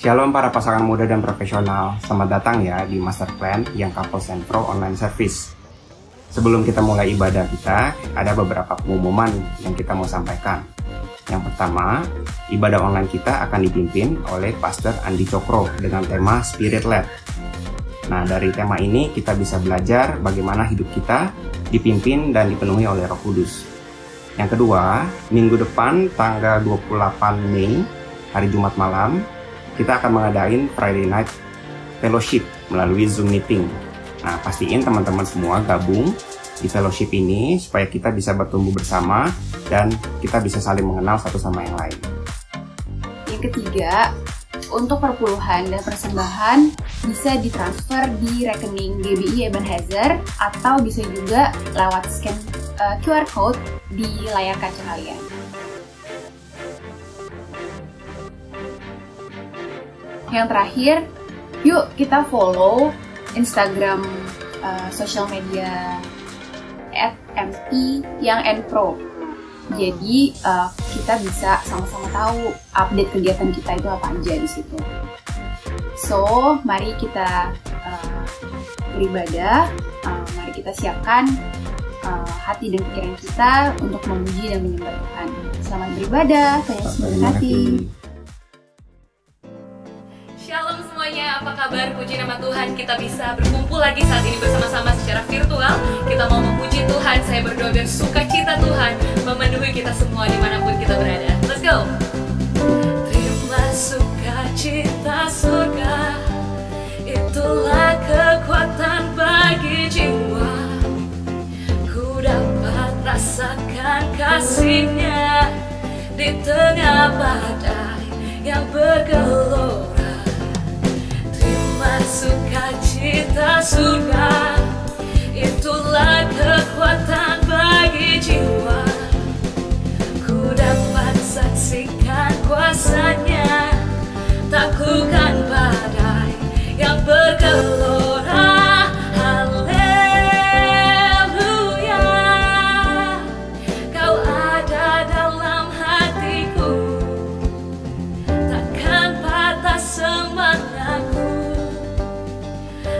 Shalom para pasangan muda dan profesional, selamat datang ya di Master Plan yang Couples and Pro Online Service. Sebelum kita mulai ibadah kita, ada beberapa pengumuman yang kita mau sampaikan. Yang pertama, ibadah online kita akan dipimpin oleh Pastor Andi Cokro dengan tema Spirit Led. Nah, dari tema ini kita bisa belajar bagaimana hidup kita dipimpin dan dipenuhi oleh Roh Kudus. Yang kedua, minggu depan tanggal 28 Mei, hari Jumat malam, kita akan mengadain Friday Night Fellowship melalui Zoom Meeting. Nah, pastiin teman-teman semua gabung di fellowship ini supaya kita bisa bertumbuh bersama dan kita bisa saling mengenal satu sama yang lain. Yang ketiga, untuk perpuluhan dan persembahan bisa ditransfer di rekening GBI Ebenezer atau bisa juga lewat scan QR Code di layar kaca kalian. Yang terakhir, yuk kita follow Instagram social media @mt_yang_pro. Jadi kita bisa sama-sama tahu update kegiatan kita itu apa aja di situ. So, mari kita beribadah. Mari kita siapkan hati dan pikiran kita untuk memuji dan menyembah Tuhan. Selamat beribadah, Tuhan Yesus memberkati. Shalom semuanya, apa kabar? Puji nama Tuhan, kita bisa berkumpul lagi saat ini bersama-sama secara virtual. Kita mau memuji Tuhan, saya berdoa biar sukacita Tuhan memenuhi kita semua dimanapun kita berada. Let's go! Terima sukacita surga, itulah kekuatan bagi jiwa. Ku dapat rasakan kasih-Nya di tengah badai yang bergelora. Sukacita surga, itulah kekuatan bagi jiwa. Ku dapat saksikan kuasa-Nya, taklukkan badai yang bergelora. Haleluya, Kau ada dalam hatiku, takkan patah semangatku,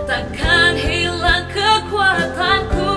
takkan hilang kekuatanku.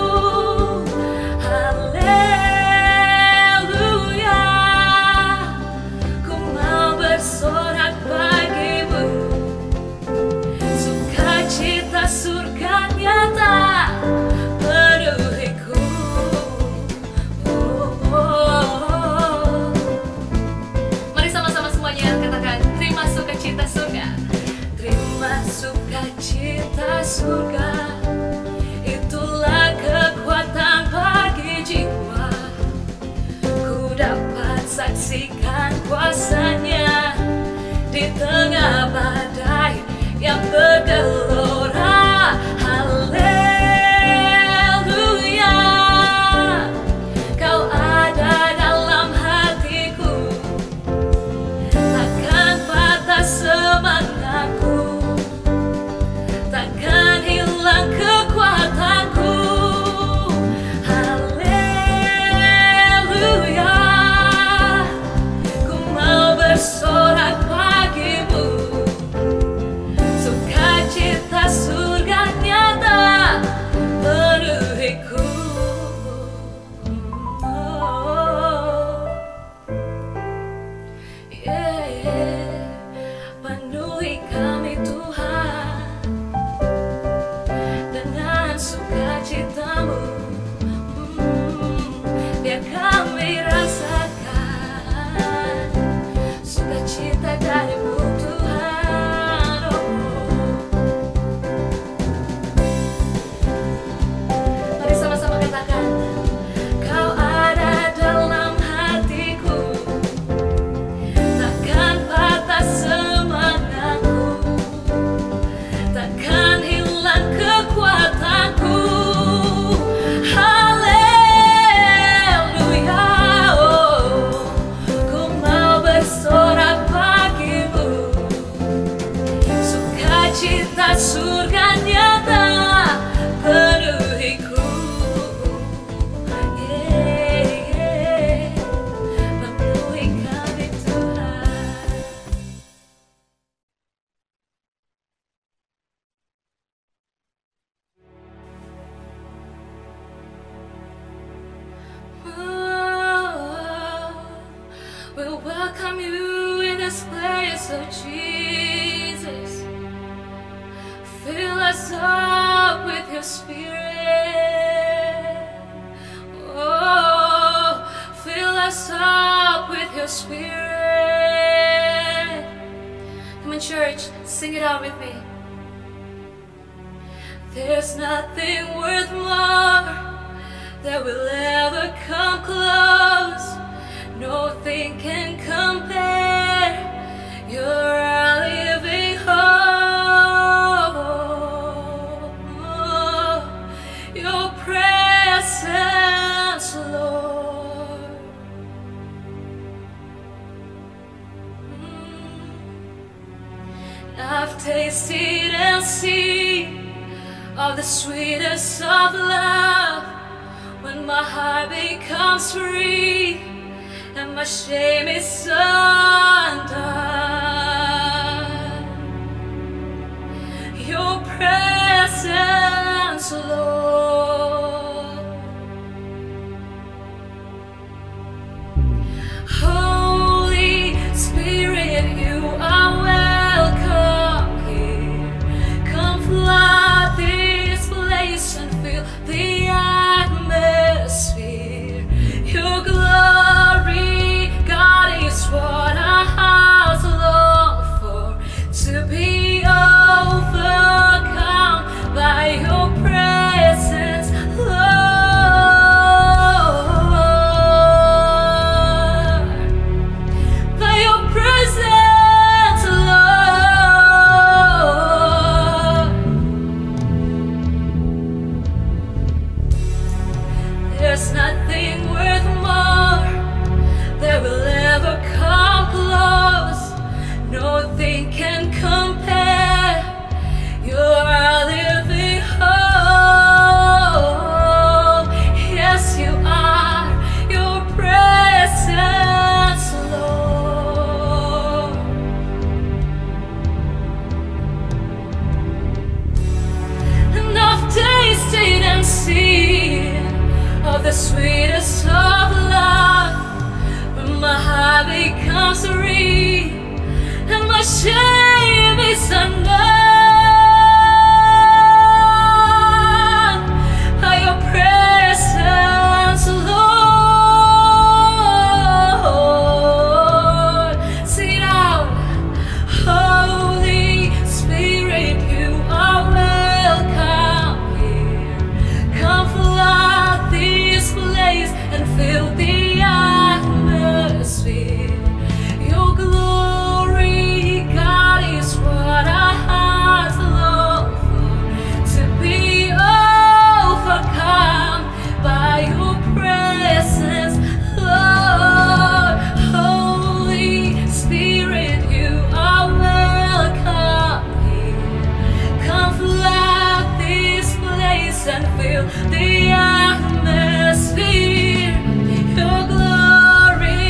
welcome you in this place, oh Jesus. Fill us up with your Spirit. Oh, fill us up with your Spirit. Come on, church, sing it out with me. There's nothing worth more that will ever come close. Nothing can compare. You're our living hope. Your presence, Lord. I've tasted and seen of the sweetest of love, when my heart becomes free and my shame is undone. Your presence, Lord. Holy Spirit, you are welcome here. Come flood this place and fill the atmosphere. Your glory, God, is what our hearts long for, to be overcome by your presence, Lord. By your presence, Lord. There's nothing worth more that will ever come close. Nothing can compare. You're our living hope. Yes, you are. Your presence, Lord. And I've tasted and seen of the sweetest of love, when my heart becomes free and my shame is undone. By your presence, Lord. Sing it out. Holy Spirit, you are welcome here. Come flood this place and fill the atmosphere. Your glory, God, is what our hearts long for, to be overcome by your presence, Lord. Holy Spirit, you are welcome here. Come flood this place and fill the atmosphere. Your glory,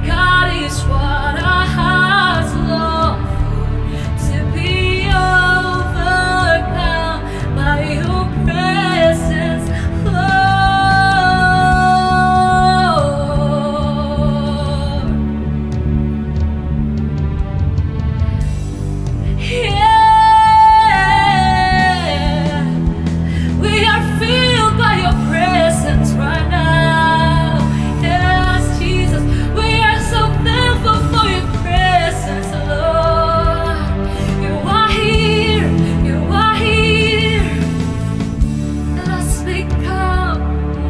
God, is what our hearts long for, to be overcome by your presence, Lord. Yeah, we are filled by your presence right now. Yes, Jesus, we are so thankful for your presence, Lord. You are here, you are here. Let us become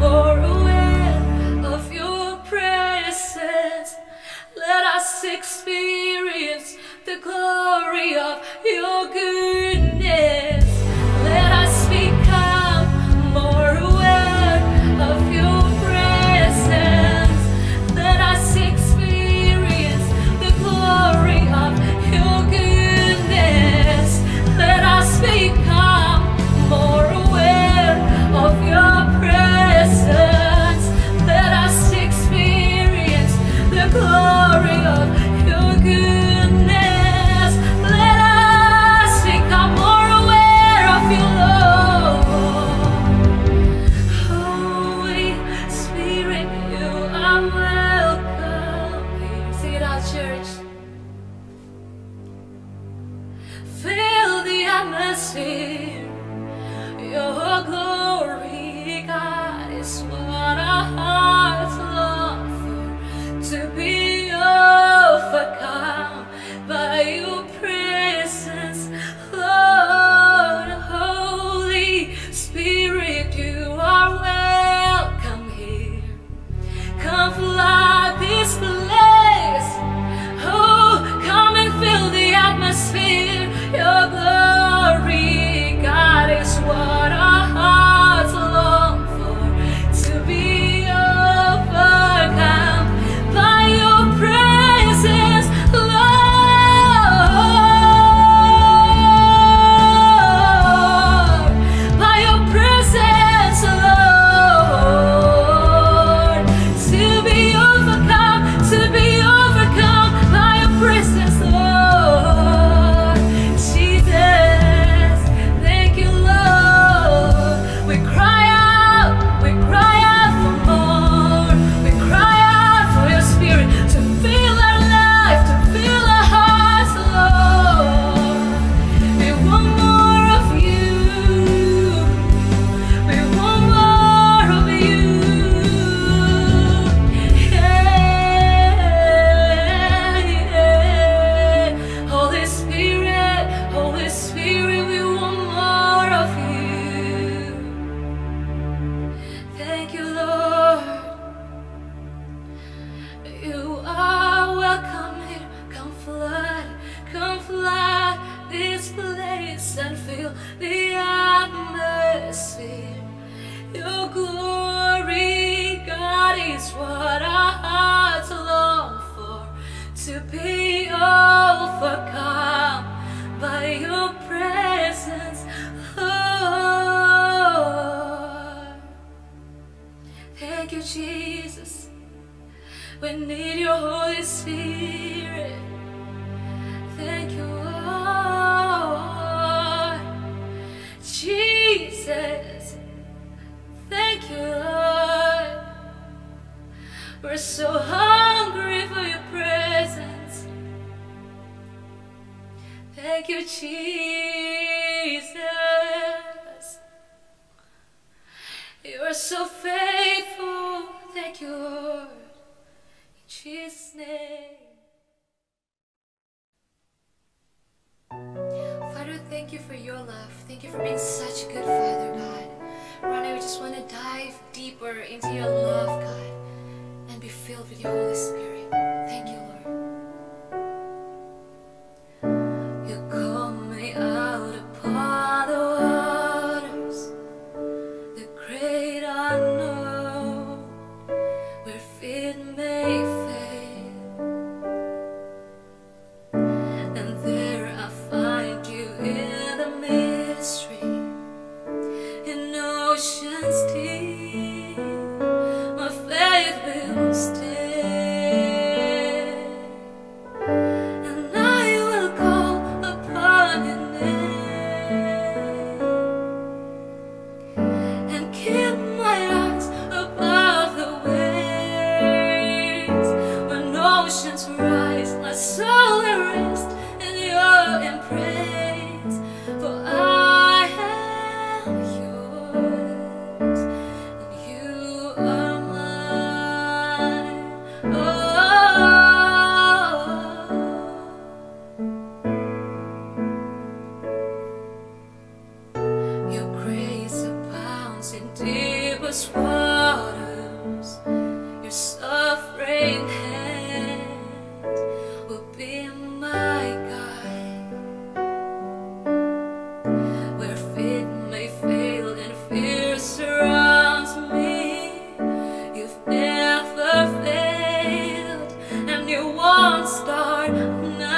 more aware of your presence. Let us experience the glory of your goodness. Let us become more aware of your presence. Let us experience the glory of your goodness. Let us become more aware of your presence. Let us experience the glory of your goodness. Let us you, Jesus. We need your Holy Spirit. Thank you, Lord. Jesus. Thank you, Lord. We're so hungry for your presence. Thank you, Jesus. You are so faithful. Thank you, Lord. In Jesus' name. Father, thank you for your love. Thank you for being such a good Father, God. Right now, we just want to dive deeper into your love, God, and be filled with your Holy Spirit. Thank you, Lord. You call me out upon the waters, the great unknown, where feet may fail, and there I find you in the mystery, in oceans deep. My faith will stand, and I will call upon your name, and keep my eyes above the waves. When oceans rise, my soul will rest in your embrace. For I am yours, and you are mine. Oh, your grace abounds in deepest waters. Your sovereign hand will be my guide. Where feet may fail and fear surrounds me, you've never failed, and you won't start now.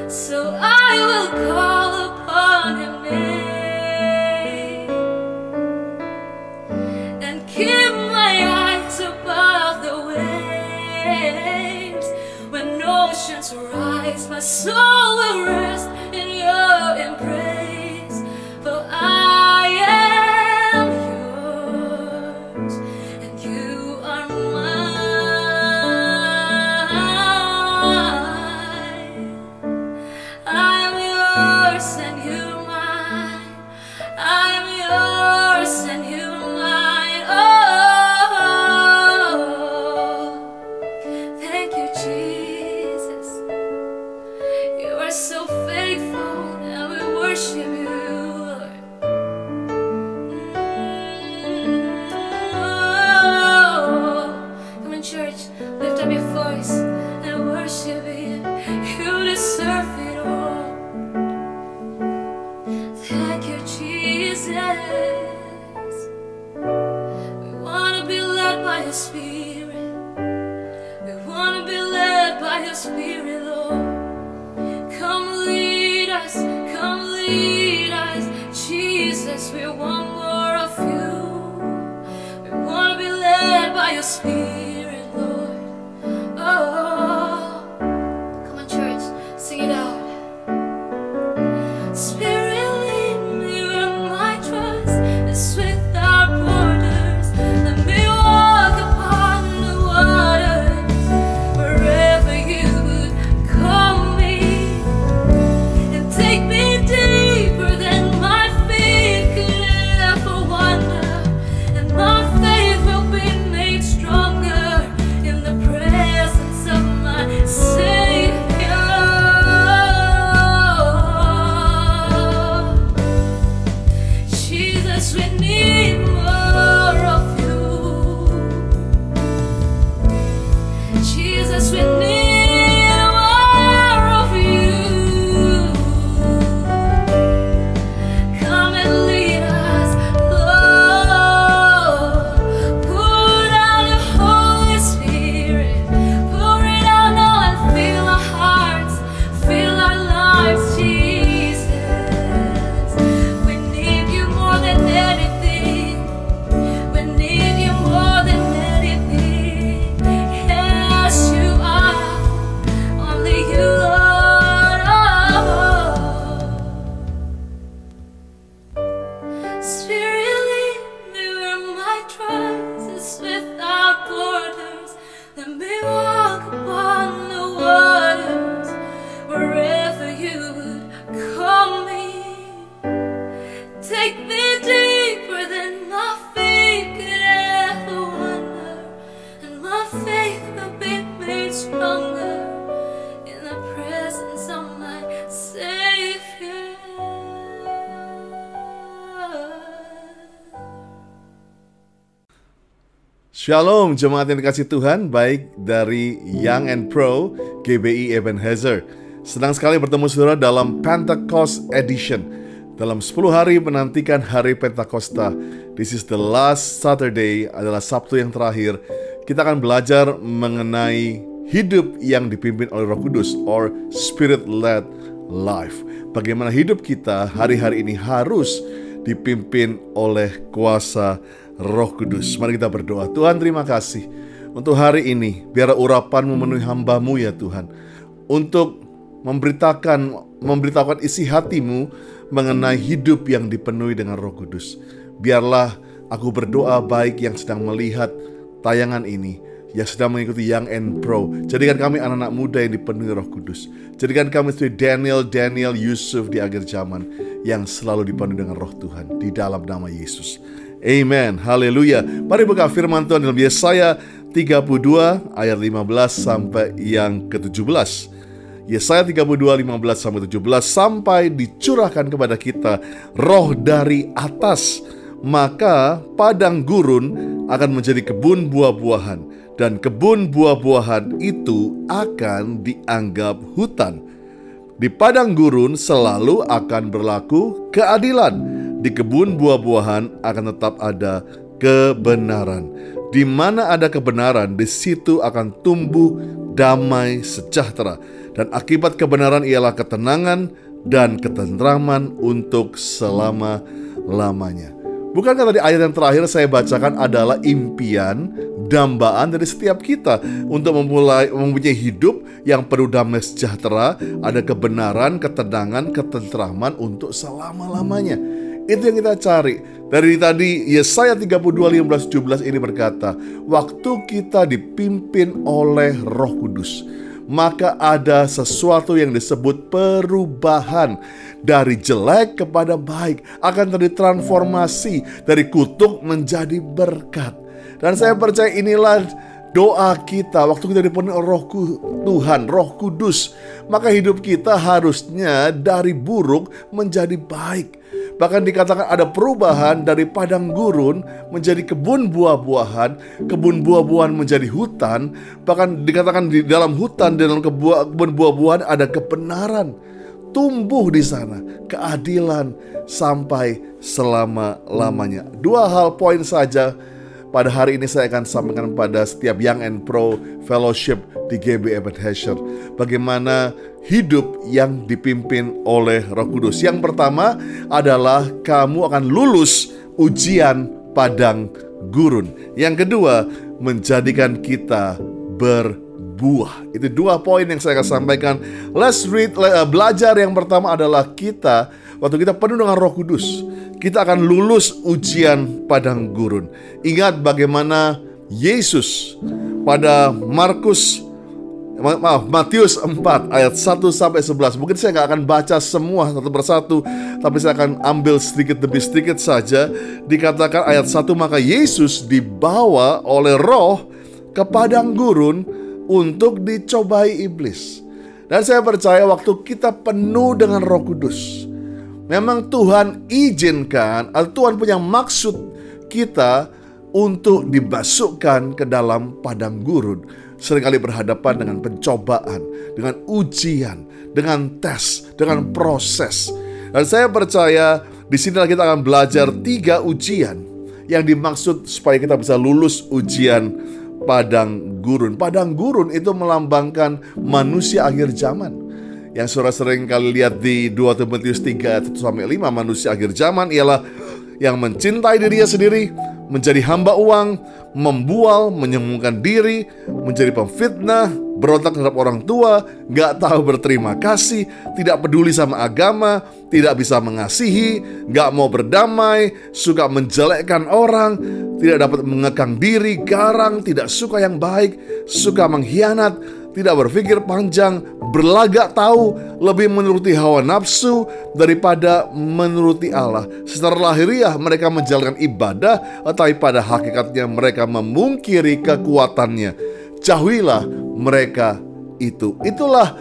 So I will call upon your name, and keep my eyes above the waves. When oceans rise, my soul will rest in your embrace. For I am yours, and you are mine. I am yours, and you're mine. I am yours, and you're mine. Oh, thank you, Jesus. You are so faithful, and we worship you, Lord. Oh, come on, church, lift up your voice and worship Him. You deserve it all. Thank you, Jesus. We want to be led by your Spirit. We want to be led by your Spirit, Lord. Come lead us, Jesus. We want more of you. We want to be led by your Spirit, Lord. Oh, come on, church, sing it out. Spirit, lead me where my trust is without borders. Let me walk upon the waters wherever you would call me, and take me deeper than my feet could ever wander, and my faith will be made stronger Shalom jemaat yang dikasih Tuhan, baik dari Young and Pro GBI Ebenezer. Senang sekali bertemu saudara dalam Pentecost Edition. Dalam 10 hari menantikan hari Pentakosta. This is the last Saturday, adalah Sabtu yang terakhir. Kita akan belajar mengenai hidup yang dipimpin oleh Roh Kudus, or Spirit-led life. Bagaimana hidup kita hari-hari ini harus dipimpin oleh kuasa Roh Kudus. Mari kita berdoa. Tuhan, terima kasih untuk hari ini. Biar urapan memenuhi hamba-Mu ya Tuhan, untuk memberitakan isi hati-Mu mengenai hidup yang dipenuhi dengan Roh Kudus. Biarlah aku berdoa baik yang sedang melihat tayangan ini, yang sedang mengikuti Young and Pro. Jadikan kami anak-anak muda yang dipenuhi Roh Kudus. Jadikan kami seperti Daniel, Yusuf di akhir zaman, yang selalu dipenuhi dengan Roh Tuhan. Di dalam nama Yesus. Amen, haleluya. Mari buka firman Tuhan dalam Yesaya 32 ayat 15 sampai yang ke-17. Yesaya 32, 15 sampai 17. Sampai dicurahkan kepada kita roh dari atas, maka padang gurun akan menjadi kebun buah-buahan, dan kebun buah-buahan itu akan dianggap hutan. Di padang gurun selalu akan berlaku keadilan. Di kebun buah-buahan akan tetap ada kebenaran. Di mana ada kebenaran, di situ akan tumbuh damai sejahtera. Dan akibat kebenaran ialah ketenangan dan ketentraman untuk selama-lamanya. Bukankah tadi ayat yang terakhir saya bacakan adalah impian, dambaan dari setiap kita untuk mempunyai hidup yang penuh damai sejahtera, ada kebenaran, ketenangan, ketentraman untuk selama-lamanya. Itu yang kita cari. Dari tadi Yesaya 32, 15, 17 ini berkata, waktu kita dipimpin oleh Roh Kudus, maka ada sesuatu yang disebut perubahan. Dari jelek kepada baik, akan terjadi transformasi dari kutuk menjadi berkat. Dan saya percaya inilah doa kita waktu kita dipenuhi Roh Tuhan, Roh Kudus. Maka hidup kita harusnya dari buruk menjadi baik. Bahkan dikatakan ada perubahan dari padang gurun menjadi kebun buah-buahan, kebun buah-buahan menjadi hutan. Bahkan dikatakan di dalam hutan, dalam kebun buah-buahan ada kebenaran. Tumbuh di sana, keadilan sampai selama-lamanya. 2 hal poin saja pada hari ini saya akan sampaikan pada setiap Young and Pro Fellowship di GBI Ebenezer. Bagaimana hidup yang dipimpin oleh Roh Kudus. Yang pertama adalah kamu akan lulus ujian padang gurun. Yang kedua, menjadikan kita berbuah. Itu 2 poin yang saya akan sampaikan. Let's read, belajar yang pertama adalah kita, waktu kita penuh dengan Roh Kudus, kita akan lulus ujian padang gurun. Ingat bagaimana Yesus pada Matius 4 ayat 1 sampai 11. Mungkin saya nggak akan baca semua satu persatu, tapi saya akan ambil sedikit demi sedikit saja. Dikatakan ayat 1, maka Yesus dibawa oleh Roh ke padang gurun untuk dicobai iblis. Dan saya percaya waktu kita penuh dengan Roh Kudus, memang Tuhan izinkan, atau Tuhan punya maksud kita untuk dimasukkan ke dalam padang gurun. Seringkali berhadapan dengan pencobaan, dengan ujian, dengan tes, dengan proses. Dan saya percaya di sini kita akan belajar 3 ujian yang dimaksud supaya kita bisa lulus ujian padang gurun. Padang gurun itu melambangkan manusia akhir zaman. Yang saudara sering kali lihat di 2 Timotius 3 ayat 1-5, manusia akhir zaman ialah yang mencintai dirinya sendiri, menjadi hamba uang, membual, menyembunyikan diri, menjadi pemfitnah, berontak terhadap orang tua, gak tahu berterima kasih, tidak peduli sama agama, tidak bisa mengasihi, gak mau berdamai, suka menjelekkan orang, tidak dapat mengekang diri, garang, tidak suka yang baik, suka mengkhianat, tidak berpikir panjang, berlagak tahu, lebih menuruti hawa nafsu daripada menuruti Allah. Secara lahiriah mereka menjalankan ibadah, tetapi pada hakikatnya mereka memungkiri kekuatannya. Jauhilah mereka itu. Itulah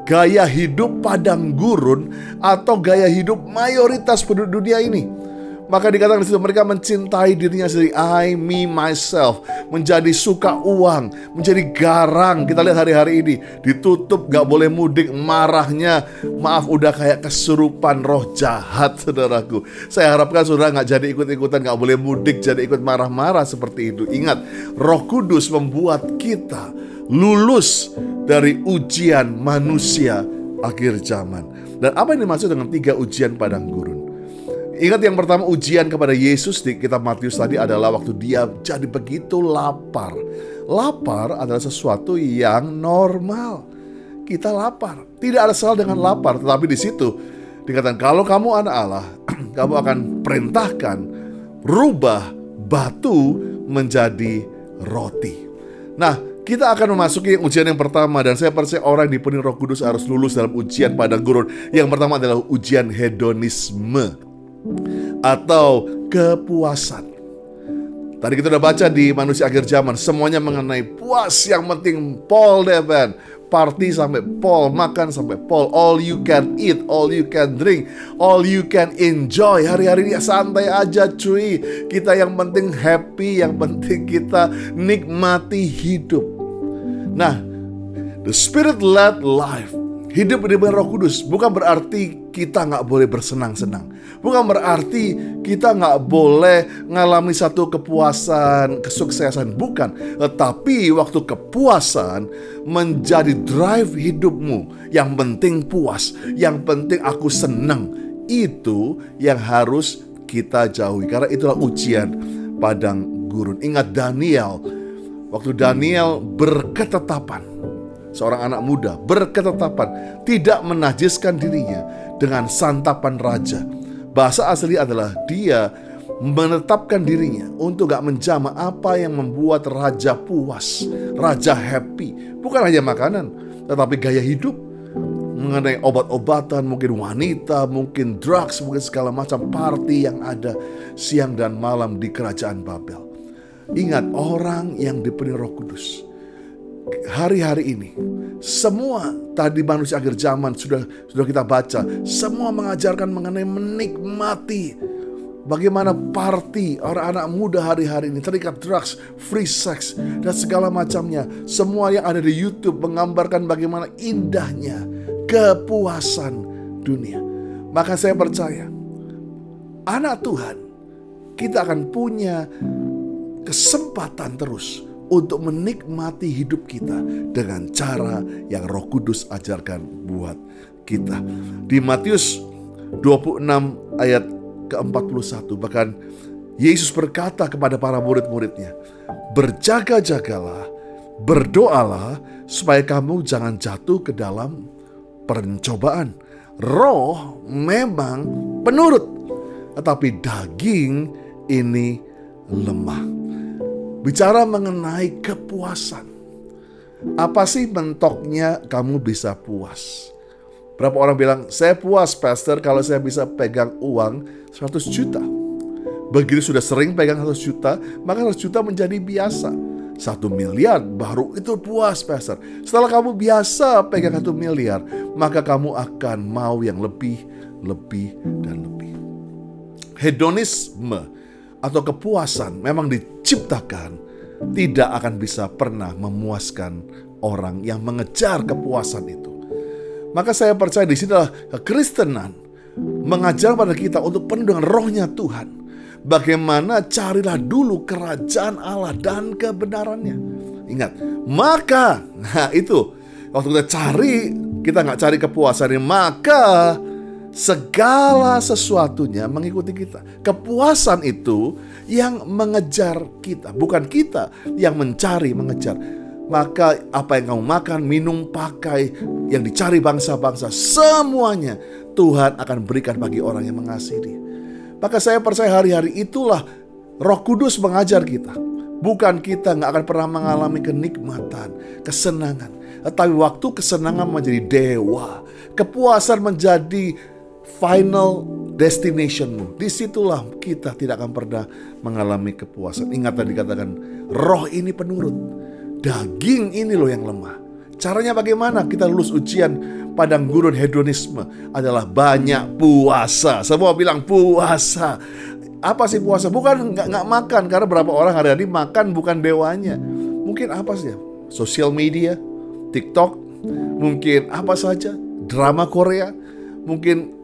gaya hidup padang gurun atau gaya hidup mayoritas penduduk dunia ini. Maka dikatakan di situ mereka mencintai dirinya sendiri. I, me, myself. Menjadi suka uang, menjadi garang. Kita lihat hari-hari ini ditutup, gak boleh mudik. Marahnya, maaf, udah kayak kesurupan roh jahat, saudaraku. Saya harapkan saudara gak jadi ikut-ikutan, gak boleh mudik, jadi ikut marah-marah seperti itu. Ingat, Roh Kudus membuat kita lulus dari ujian manusia akhir zaman. Dan apa yang dimaksud dengan 3 ujian padang gurun? Ingat, yang pertama ujian kepada Yesus di kitab Matius tadi adalah waktu dia jadi begitu lapar. Lapar adalah sesuatu yang normal. Kita lapar, tidak ada salah dengan lapar. Tetapi di situ dikatakan kalau kamu anak Allah, kamu akan perintahkan rubah batu menjadi roti. Nah, kita akan memasuki ujian yang pertama. Dan saya percaya orang yang dipenuhi Roh Kudus harus lulus dalam ujian padang gurun. Yang pertama adalah ujian hedonisme atau kepuasan. Tadi kita udah baca di manusia akhir zaman, semuanya mengenai puas. Yang penting Paul Devan, party sampai Paul, makan sampai Paul, all you can eat, all you can drink, all you can enjoy. Hari-hari ini santai aja cuy. Kita yang penting happy, yang penting kita nikmati hidup. Nah, the spirit-led life, hidup di Roh Kudus, bukan berarti kita nggak boleh bersenang-senang. Bukan berarti kita nggak boleh ngalami satu kepuasan, kesuksesan. Bukan. Tetapi waktu kepuasan menjadi drive hidupmu, yang penting puas, yang penting aku senang, itu yang harus kita jauhi. Karena itulah ujian padang gurun. Ingat Daniel, waktu Daniel berketetapan, seorang anak muda berketetapan tidak menajiskan dirinya dengan santapan raja. Bahasa asli adalah dia menetapkan dirinya untuk gak menjamah apa yang membuat raja puas, raja happy. Bukan hanya makanan, tetapi gaya hidup. Mengenai obat-obatan, mungkin wanita, mungkin drugs, mungkin segala macam party yang ada siang dan malam di kerajaan Babel. Ingat, orang yang dipenuhi Roh Kudus hari-hari ini, semua tadi manusia akhir zaman sudah kita baca, semua mengajarkan mengenai menikmati bagaimana party orang anak muda hari-hari ini, terikat drugs, free sex, dan segala macamnya. Semua yang ada di YouTube menggambarkan bagaimana indahnya kepuasan dunia. Maka saya percaya, anak Tuhan, kita akan punya kesempatan terus untuk menikmati hidup kita dengan cara yang Roh Kudus ajarkan buat kita. Di Matius 26 ayat ke-41, bahkan Yesus berkata kepada para murid-muridnya, berjaga-jagalah, berdoalah supaya kamu jangan jatuh ke dalam pencobaan. Roh memang penurut, tetapi daging ini lemah. Bicara mengenai kepuasan, apa sih mentoknya kamu bisa puas? Berapa orang bilang, saya puas pastor kalau saya bisa pegang uang 100 juta. Begitu sudah sering pegang 100 juta, maka 100 juta menjadi biasa. 1 miliar baru itu puas pastor. Setelah kamu biasa pegang 1 miliar, maka kamu akan mau yang lebih, dan lebih. Hedonisme atau kepuasan memang diciptakan tidak akan bisa pernah memuaskan orang yang mengejar kepuasan itu. Maka saya percaya di sini adalah kekristenan mengajar pada kita untuk penuh dengan rohnya Tuhan. Bagaimana carilah dulu kerajaan Allah dan kebenarannya. Ingat, maka itu waktu kita cari, kita nggak cari kepuasan, maka segala sesuatunya mengikuti kita. Kepuasan itu yang mengejar kita, bukan kita yang mencari mengejar. Maka apa yang kamu makan, minum, pakai, yang dicari bangsa-bangsa, semuanya Tuhan akan berikan bagi orang yang mengasihi Dia. Maka saya percaya hari-hari itulah Roh Kudus mengajar kita. Bukan kita nggak akan pernah mengalami kenikmatan, kesenangan. Tetapi waktu kesenangan menjadi dewa, kepuasan menjadi final destinationmu, disitulah kita tidak akan pernah mengalami kepuasan. Ingat tadi katakan, roh ini penurut, daging ini loh yang lemah. Caranya bagaimana kita lulus ujian padang gurun hedonisme? Adalah banyak puasa. Semua bilang puasa. Apa sih puasa? Bukan nggak makan, karena berapa orang hari-hari makan bukan dewanya. Mungkin apa sih? Sosial media, TikTok, mungkin apa saja, drama Korea, mungkin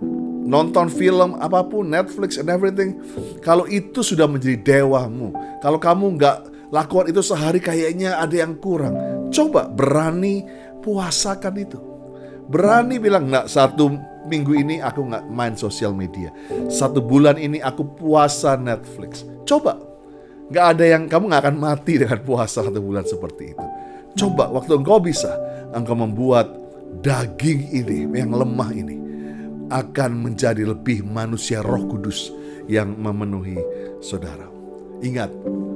nonton film apapun, Netflix and everything. Kalau itu sudah menjadi dewamu, kalau kamu nggak lakukan itu sehari, kayaknya ada yang kurang. Coba berani puasakan itu. Berani bilang, nggak, 1 minggu ini aku nggak main sosial media. 1 bulan ini aku puasa Netflix. Coba. Nggak ada yang, kamu nggak akan mati dengan puasa 1 bulan seperti itu. Coba waktu engkau bisa, engkau membuat daging ini yang lemah ini akan menjadi lebih manusia Roh Kudus yang memenuhi saudara. Ingat,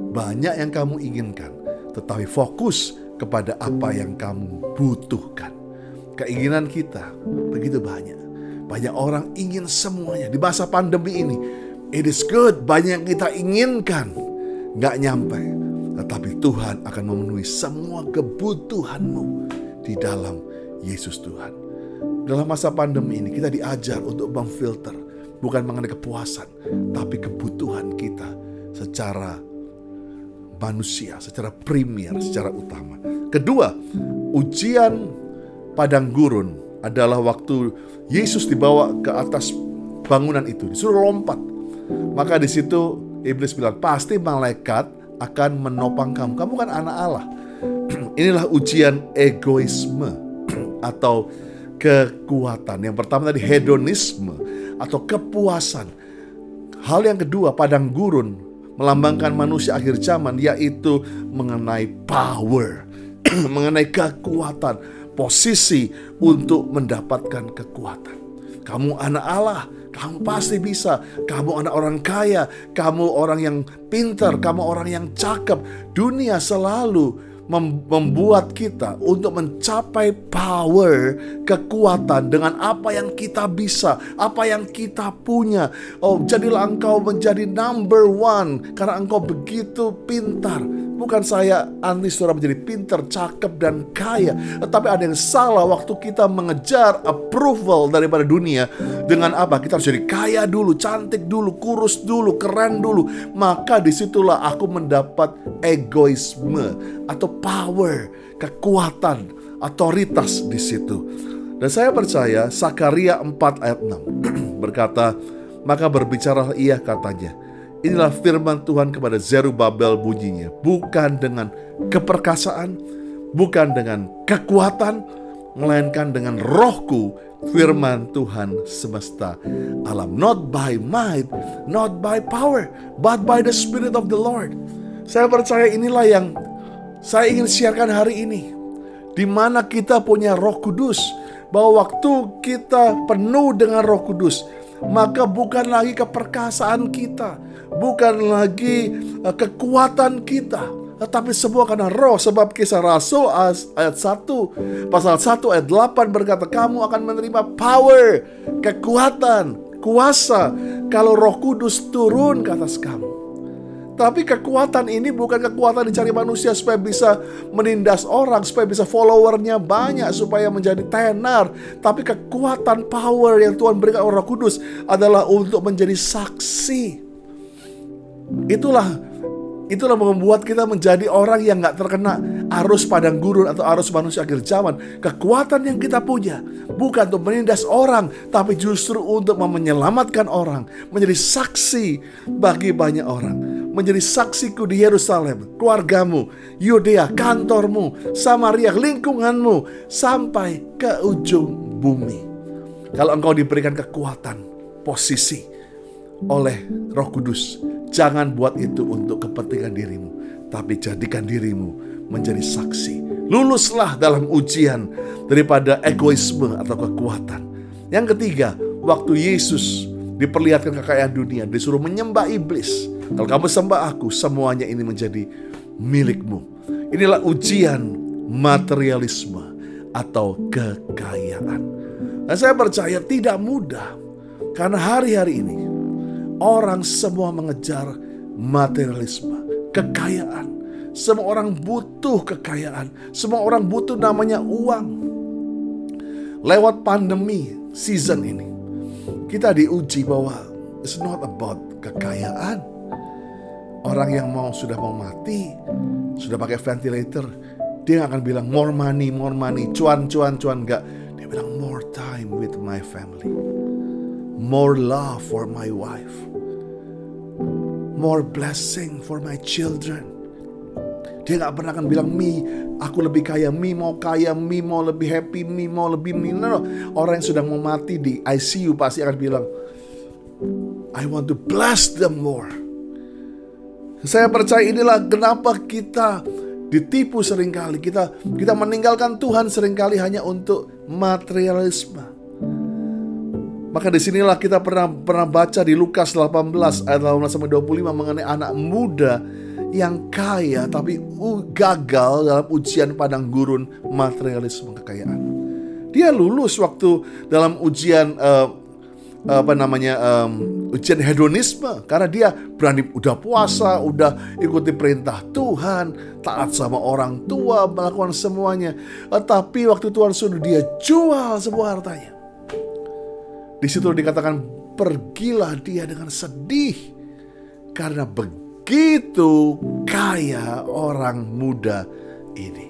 banyak yang kamu inginkan, tetapi fokus kepada apa yang kamu butuhkan. Keinginan kita begitu banyak. Banyak orang ingin semuanya. Di masa pandemi ini, it is good, banyak yang kita inginkan, gak nyampe. Tetapi Tuhan akan memenuhi semua kebutuhanmu di dalam Yesus Tuhan. Dalam masa pandemi ini kita diajar untuk memfilter, bukan mengenai kepuasan, tapi kebutuhan kita secara manusia, secara premier, secara utama. Kedua, ujian padang gurun adalah waktu Yesus dibawa ke atas bangunan itu, disuruh lompat. Maka di situ iblis bilang, pasti malaikat akan menopang kamu. Kamu kan anak Allah. Inilah ujian egoisme atau kekuatan. Yang pertama tadi hedonisme atau kepuasan. Hal yang kedua, padang gurun melambangkan manusia akhir zaman, yaitu mengenai power, mengenai kekuatan, posisi untuk mendapatkan kekuatan. Kamu anak Allah, kamu pasti bisa. Kamu anak orang kaya, kamu orang yang pintar, kamu orang yang cakep. Dunia selalu membuat kita untuk mencapai power, kekuatan dengan apa yang kita bisa, apa yang kita punya. Oh, jadilah engkau menjadi number 1 karena engkau begitu pintar. Bukan saya anti saudara menjadi pintar, cakep, dan kaya. Tetapi ada yang salah waktu kita mengejar approval daripada dunia. Dengan apa? Kita harus jadi kaya dulu, cantik dulu, kurus dulu, keren dulu. Maka disitulah aku mendapat egoisme atau power, kekuatan, otoritas di situ. Dan saya percaya Sakaria 4 ayat 6 berkata, maka berbicaralah ia katanya, inilah firman Tuhan kepada Zerubabel bunyinya, bukan dengan keperkasaan, bukan dengan kekuatan, melainkan dengan rohku, firman Tuhan semesta alam. Not by might, not by power, but by the Spirit of the Lord. Saya percaya inilah yang saya ingin siarkan hari ini, di mana kita punya Roh Kudus, bahwa waktu kita penuh dengan Roh Kudus, maka bukan lagi keperkasaan kita, bukan lagi kekuatan kita, tetapi semua karena Roh. Sebab Kisah Rasul ayat 1, pasal 1 ayat 8 berkata, kamu akan menerima power, kekuatan, kuasa kalau Roh Kudus turun ke atas kamu. Tapi kekuatan ini bukan kekuatan dicari manusia supaya bisa menindas orang, supaya bisa followernya banyak, supaya menjadi tenar. Tapi kekuatan power yang Tuhan berikan oleh Roh Kudus adalah untuk menjadi saksi. Itulah membuat kita menjadi orang yang gak terkena arus padang gurun atau arus manusia akhir zaman. Kekuatan yang kita punya bukan untuk menindas orang, tapi justru untuk menyelamatkan orang, menjadi saksi bagi banyak orang, menjadi saksiku di Yerusalem, keluargamu, Yudea, kantormu, Samaria, lingkunganmu, sampai ke ujung bumi. Kalau engkau diberikan kekuatan, posisi oleh Roh Kudus, jangan buat itu untuk kepentingan dirimu, tapi jadikan dirimu menjadi saksi. Luluslah dalam ujian daripada egoisme atau kekuatan. Yang ketiga, waktu Yesus diperlihatkan kekayaan dunia, disuruh menyembah iblis. Kalau kamu sembah aku, semuanya ini menjadi milikmu. Inilah ujian materialisme atau kekayaan. Dan saya percaya tidak mudah, karena hari-hari ini orang semua mengejar materialisme, kekayaan. Semua orang butuh kekayaan. Semua orang butuh namanya uang. Lewat pandemi season ini, kita diuji bahwa it's not about kekayaan. Orang yang sudah mau mati, sudah pakai ventilator, dia akan bilang more money, cuan. Enggak. Dia bilang more time with my family, more love for my wife, more blessing for my children. Dia gak pernah akan bilang, aku lebih kaya, mau lebih happy, mau lebih no. Orang yang sudah mau mati di ICU pasti akan bilang, I want to bless them more. Saya percaya inilah kenapa kita ditipu seringkali. Kita meninggalkan Tuhan seringkali hanya untuk materialisme. Maka disinilah kita pernah baca di Lukas 18 ayat 18-25 mengenai anak muda yang kaya tapi gagal dalam ujian padang gurun materialisme kekayaan. Dia lulus waktu dalam ujian ujian hedonisme karena dia berani udah puasa, udah ikuti perintah Tuhan, taat sama orang tua, melakukan semuanya. Tapi waktu Tuhan suruh dia jual semua hartanya. Di situ dikatakan pergilah dia dengan sedih karena begitu kaya orang muda ini.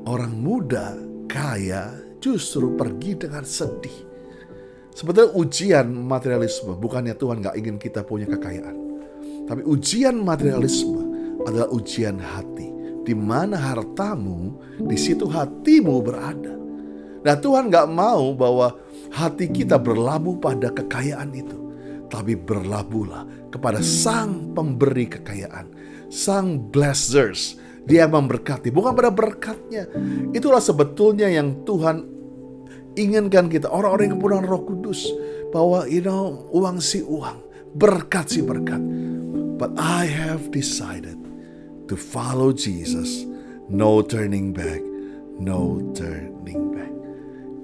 Orang muda kaya justru pergi dengan sedih. Sebetulnya ujian materialisme bukannya Tuhan gak ingin kita punya kekayaan, tapi ujian materialisme adalah ujian hati. Di mana hartamu, di situ hatimu berada. Nah, Tuhan gak mau bahwa hati kita berlabuh pada kekayaan itu, tapi berlabuhlah kepada Sang Pemberi kekayaan, Sang Blessers. Dia memberkati, bukan pada berkatnya. Itulah sebetulnya yang Tuhan inginkan kita, orang-orang yang kepenuhan Roh Kudus, bahwa uang si uang, berkat si berkat. But I have decided to follow Jesus, no turning back, no turning back.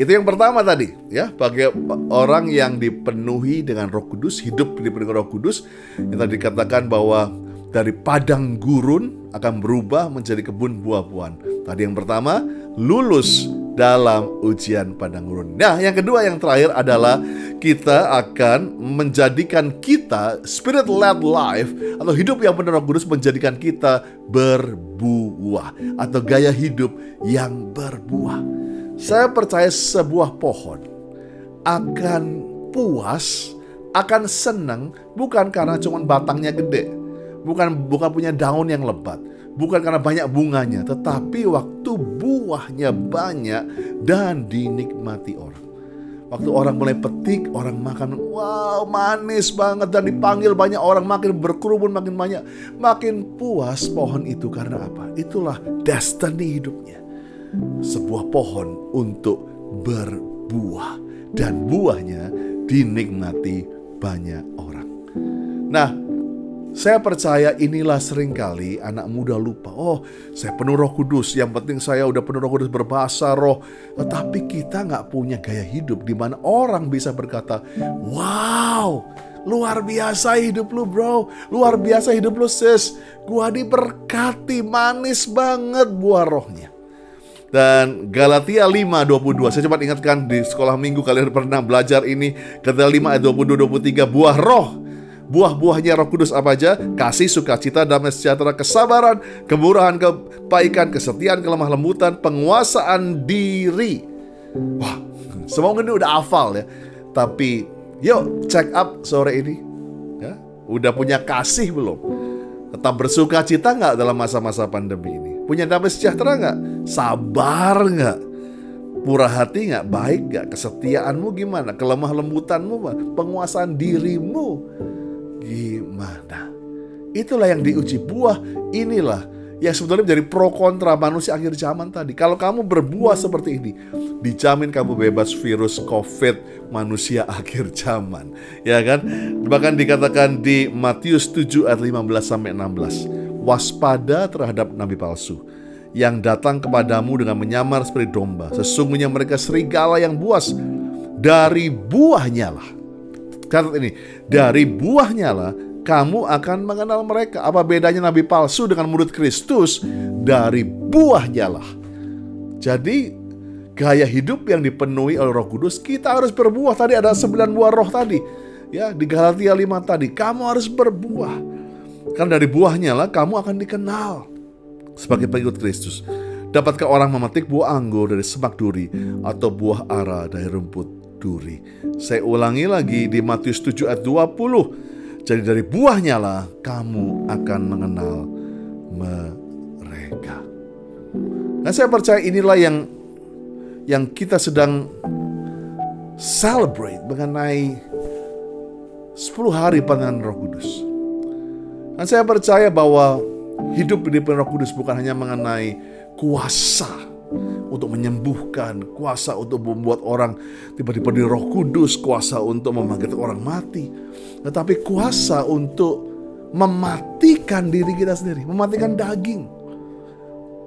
Itu yang pertama tadi, ya, bagi orang yang dipenuhi dengan Roh Kudus, hidup dipenuhi Roh Kudus, yang tadi dikatakan bahwa dari padang gurun akan berubah menjadi kebun buah-buahan. Tadi yang pertama, lulus dalam ujian padang gurun. Nah, yang kedua, yang terakhir adalah kita akan menjadikan kita spirit-led life atau hidup yang penuh Roh Kudus menjadikan kita berbuah atau gaya hidup yang berbuah. Saya percaya sebuah pohon akan puas, akan senang bukan karena cuma batangnya gede, bukan punya daun yang lebat, bukan karena banyak bunganya, tetapi waktu buahnya banyak dan dinikmati orang. Waktu orang mulai petik, orang makan, wow manis banget, dan dipanggil banyak orang, makin berkerumun, makin banyak, makin puas pohon itu. Karena apa? Itulah destiny hidupnya. Sebuah pohon untuk berbuah, dan buahnya dinikmati banyak orang. Nah, saya percaya inilah seringkali anak muda lupa. Oh, saya penuh Roh Kudus, yang penting saya udah penuh Roh Kudus, berbahasa roh. Tetapi kita gak punya gaya hidup di mana orang bisa berkata, wow, luar biasa hidup lu bro, luar biasa hidup lu sis, gua diberkati, manis banget buah rohnya. Dan Galatia 5:22, saya coba ingatkan di sekolah minggu kalian pernah belajar ini. Galatia 5 ayat 22-23, buah roh. Buah-buahnya Roh Kudus apa aja? Kasih, sukacita, damai sejahtera, kesabaran, kemurahan, kebaikan, kesetiaan, kelemah lembutan, penguasaan diri. Wah, semua ini udah hafal ya. Tapi yuk check up sore ini ya. Udah punya kasih belum? Tetap bersukacita gak dalam masa-masa pandemi ini? Punya damai sejahtera gak? Sabar gak? Murah hati gak? Baik gak? Kesetiaanmu gimana? Kelemah lembutanmu, penguasaan dirimu gimana? Itulah yang diuji. Buah inilah yang sebetulnya menjadi pro kontra manusia akhir zaman tadi. Kalau kamu berbuah seperti ini, dijamin kamu bebas virus COVID manusia akhir zaman. Ya kan? Bahkan dikatakan di Matius 7 ayat 15-16, waspada terhadap nabi palsu yang datang kepadamu dengan menyamar seperti domba. Sesungguhnya mereka serigala yang buas. Dari buahnya lah, catat ini, dari buahnya lah kamu akan mengenal mereka. Apa bedanya nabi palsu dengan murid Kristus? Dari buahnya lah. Jadi gaya hidup yang dipenuhi oleh Roh Kudus, kita harus berbuah. Tadi ada 9 buah roh tadi. Ya, di Galatia 5 tadi, kamu harus berbuah. Karena dari buahnya lah kamu akan dikenal sebagai pengikut Kristus. Dapatkah orang memetik buah anggur dari semak duri atau buah ara dari rumput duri? Saya ulangi lagi di Matius 7 ayat 20. Jadi dari buahnya lah kamu akan mengenal mereka. Nah, saya percaya inilah yang kita sedang celebrate mengenai 10 hari penyertaan Roh Kudus. Dan saya percaya bahwa hidup di Roh Kudus bukan hanya mengenai kuasa untuk menyembuhkan, kuasa untuk membuat orang tiba-tiba di Roh Kudus, kuasa untuk membangkitkan orang mati, tetapi kuasa untuk mematikan diri kita sendiri, mematikan daging.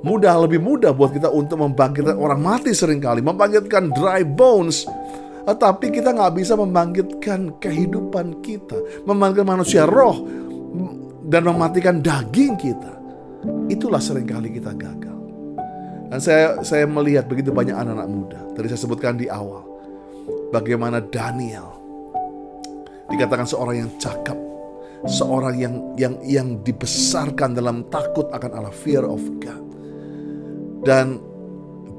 Lebih mudah buat kita untuk membangkitkan orang mati seringkali, membangkitkan dry bones. Tetapi kita gak bisa membangkitkan kehidupan kita, membangkitkan manusia roh, dan mematikan daging kita. Itulah seringkali kita gagal. Dan saya melihat begitu banyak anak-anak muda. Tadi saya sebutkan di awal, bagaimana Daniel dikatakan seorang yang cakap, seorang yang dibesarkan dalam takut akan Allah, fear of God. Dan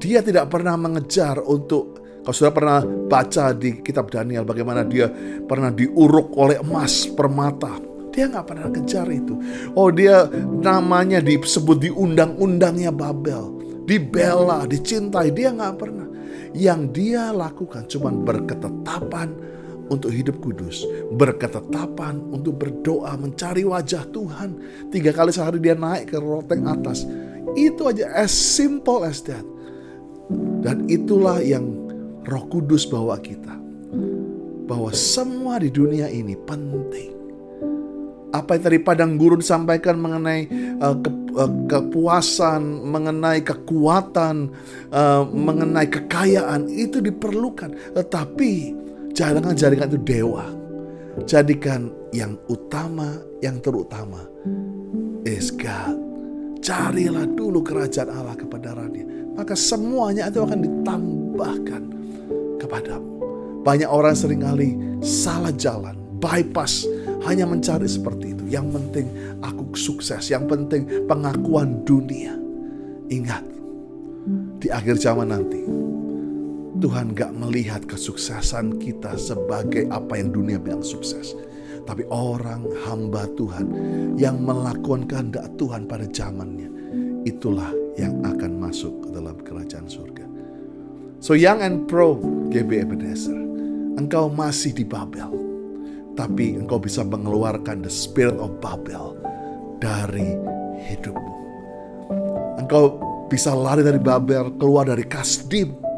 dia tidak pernah mengejar untuk, kalau sudah pernah baca di kitab Daniel bagaimana dia pernah diuruk oleh emas permata, dia gak pernah kejar itu. Oh, dia namanya disebut di undang-undangnya Babel, dibela, dicintai, dia gak pernah. Yang dia lakukan cuma berketetapan untuk hidup kudus, berketetapan untuk berdoa, mencari wajah Tuhan. 3 kali sehari dia naik ke loteng atas. Itu aja, as simple as that. Dan itulah yang Roh Kudus bawa kita, bahwa semua di dunia ini penting. Apa yang tadi Padang Gurun sampaikan mengenai kepuasan, mengenai kekuatan, mengenai kekayaan, itu diperlukan. Tetapi jangan jadikan itu dewa. Jadikan yang utama, yang terutama is God. Carilah dulu kerajaan Allah kepada Dia, maka semuanya itu akan ditambahkan kepadamu. Banyak orang seringkali salah jalan, bypass, hanya mencari seperti itu. Yang penting aku sukses, yang penting pengakuan dunia. Ingat, di akhir zaman nanti Tuhan gak melihat kesuksesan kita sebagai apa yang dunia bilang sukses, tapi orang hamba Tuhan yang melakukan kehendak Tuhan pada zamannya, itulah yang akan masuk ke dalam kerajaan surga. So Young and Pro GB Ebenezer, engkau masih di Babel, tapi engkau bisa mengeluarkan the spirit of Babel dari hidupmu. Engkau bisa lari dari Babel, keluar dari Kasdim.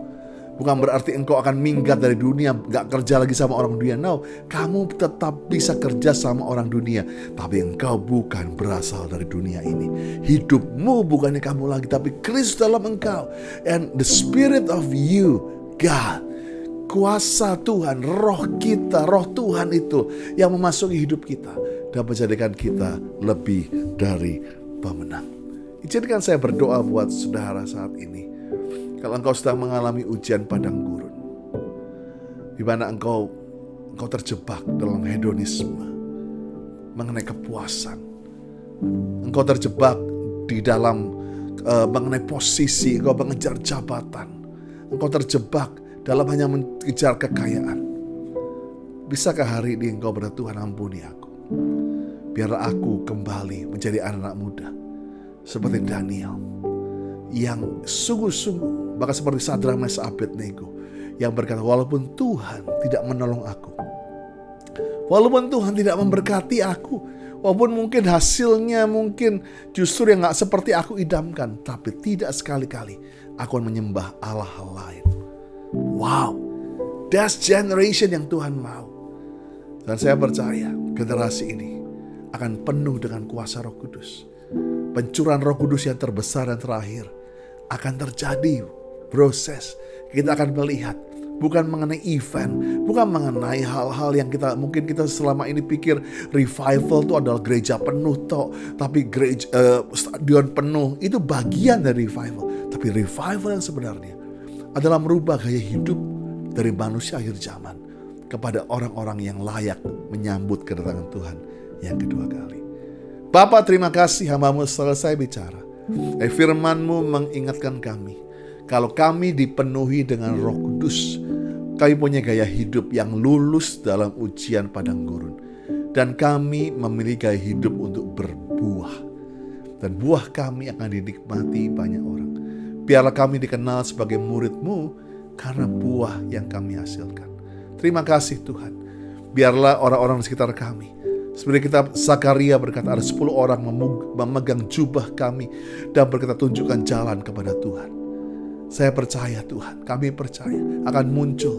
Bukan berarti engkau akan minggat dari dunia, gak kerja lagi sama orang dunia. No, kamu tetap bisa kerja sama orang dunia, tapi engkau bukan berasal dari dunia ini. Hidupmu bukannya kamu lagi, tapi Kristus dalam engkau. And the spirit of you, God, kuasa Tuhan, roh kita, roh Tuhan itu yang memasuki hidup kita dan menjadikan kita lebih dari pemenang. Izinkan saya berdoa buat saudara saat ini. Kalau engkau sedang mengalami ujian padang gurun, di mana engkau terjebak dalam hedonisme, mengenai kepuasan, engkau terjebak di dalam mengenai posisi, engkau mengejar jabatan, engkau terjebak dalam hanya mengejar kekayaan. Bisakah hari ini engkau berkata, Tuhan ampuni aku, biarlah aku kembali menjadi anak muda seperti Daniel, yang sungguh-sungguh, bahkan seperti Sadrak, Mesak, Abednego, yang berkata, walaupun Tuhan tidak menolong aku, walaupun Tuhan tidak memberkati aku, walaupun mungkin hasilnya mungkin justru yang gak seperti aku idamkan, tapi tidak sekali-kali aku akan menyembah Allah lain. Wow, that's generation yang Tuhan mau. Dan saya percaya generasi ini akan penuh dengan kuasa Roh Kudus. Pencurahan Roh Kudus yang terbesar dan terakhir akan terjadi. Proses kita akan melihat bukan mengenai event, bukan mengenai hal-hal yang mungkin kita selama ini pikir revival itu adalah gereja penuh tapi stadion penuh itu bagian dari revival. Tapi revival yang sebenarnya adalah merubah gaya hidup dari manusia akhir zaman kepada orang-orang yang layak menyambut kedatangan Tuhan yang kedua kali. Bapa, terima kasih hamba-Mu selesai bicara. Firman-Mu mengingatkan kami, kalau kami dipenuhi dengan Roh Kudus, kami punya gaya hidup yang lulus dalam ujian padang gurun. Dan kami memiliki gaya hidup untuk berbuah. Dan buah kami akan dinikmati banyak orang. Biarlah kami dikenal sebagai murid-Mu karena buah yang kami hasilkan. Terima kasih Tuhan. Biarlah orang-orang di sekitar kami, seperti kitab Zakaria berkata, ada 10 orang memegang jubah kami dan berkata, tunjukkan jalan kepada Tuhan. Saya percaya Tuhan, kami percaya akan muncul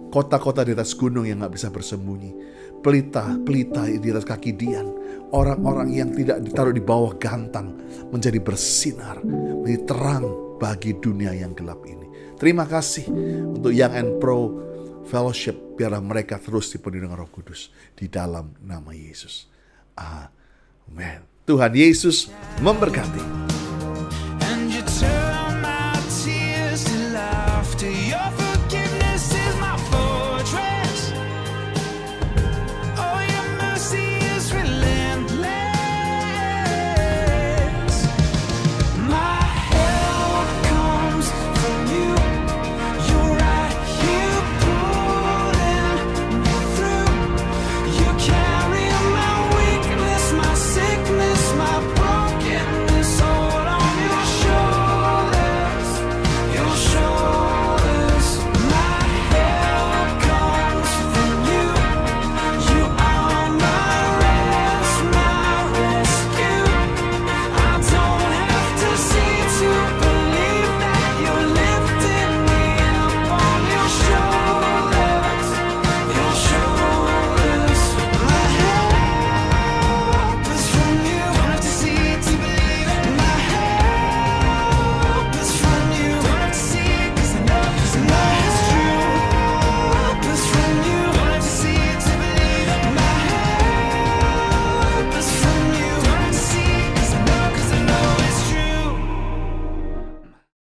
kota-kota di atas gunung yang gak bisa bersembunyi, pelita-pelita di atas kaki Dian, orang-orang yang tidak ditaruh di bawah gantang menjadi bersinar, menjadi terang bagi dunia yang gelap ini. Terima kasih untuk Young and Pro Fellowship, biarlah mereka terus dipenuhi dengan Roh Kudus di dalam nama Yesus. Amin. Tuhan Yesus memberkati.